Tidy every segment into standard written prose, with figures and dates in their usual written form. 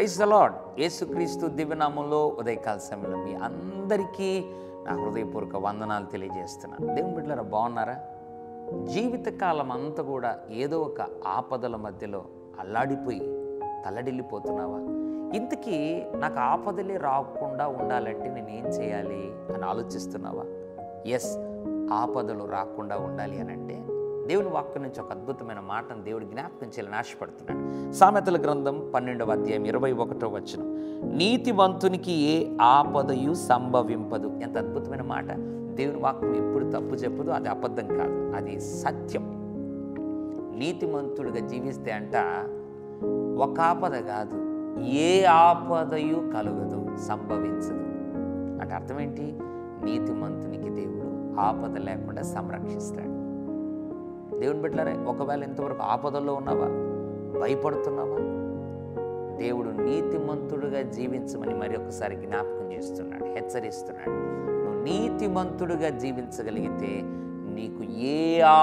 Praise the lord. యేసుక్రీస్తు దివ్యనామంలో ఉదయకాల సమయంలో మీ అందరికీ నా హృదయపూర్వక వందనాలు తెలియజేస్తున్నాను. దేవుని బిడ్డలారా, బాగున్నారా? జీవితకాలం అంతా కూడా ఏదో ఒక ఆపదల మధ్యలో అల్లాడిపోయి తల్లడిల్లిపోతున్నావా? ఇంతకీ నాకు ఆపదలే రాకుండా ఉండాలంటే నేనేం చేయాలి అని ఆలోచిస్తున్నావా? ఎస్, ఆపదలు రాకుండా ఉండాలి అని అంటే దేవుని వాక్యం నుంచి ఒక అద్భుతమైన మాటను దేవుడు జ్ఞాపకం చేయాలని ఆశపడుతున్నాడు. సామెతల గ్రంథం 12వ అధ్యాయం 21వ వచనం, నీతివంతునికి ఏ ఆపదయు సంభవింపదు. ఎంత అద్భుతమైన మాట! దేవుని వాక్యం ఎప్పుడు తప్పు చెప్పదు, అది అబద్ధం కాదు, అది సత్యం. నీతిమంతుడిగా జీవిస్తే అంట ఒక ఆపద కాదు, ఏ ఆపదయు కలుగదు, సంభవించదు. అంటే అర్థం ఏంటి? నీతిమంతునికి దేవుడు ఆపద లేకుండా సంరక్షిస్తాడు. దేవుని బిడ్డలారా, ఒకవేళ ఇంతవరకు ఆపదల్లో ఉన్నావా? భయపడుతున్నావా? దేవుడు నీతిమంతుడుగా జీవించమని మరి ఒకసారి జ్ఞాపకం చేస్తున్నాడు, హెచ్చరిస్తున్నాడు. నువ్వు నీతిమంతుడుగా జీవించగలిగితే నీకు ఏ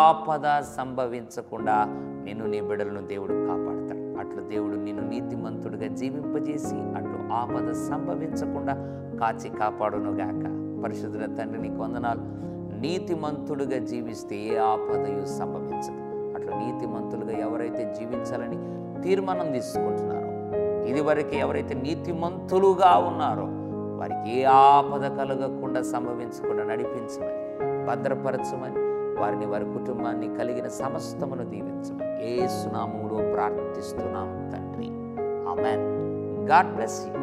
ఆపద సంభవించకుండా నిన్ను, నీ బిడ్డలను దేవుడు కాపాడతాడు. అట్లు దేవుడు నిన్ను నీతిమంతుడిగా జీవింపజేసి అట్లు ఆపద సంభవించకుండా కాచి కాపాడునుగాక. పరిశుద్ధుల తండ్రి, నీకు వందనాలు. నీతిమంతుడుగా జీవిస్తే ఏ ఆపదయు సంభవించదు. అట్లా నీతిమంతులుగా ఎవరైతే జీవించాలని తీర్మానం తీసుకుంటున్నారో, ఇదివరకు ఎవరైతే నీతిమంతులుగా ఉన్నారో వారికి ఏ ఆపద కలగకుండా సంభవించకుండా నడిపించమని, భద్రపరచమని, వారిని, వారి కుటుంబాన్ని, కలిగిన సమస్తమును దీవించమని యేసు నామములో ప్రార్థిస్తున్నాము తండ్రి. ఆమేన్. God bless you.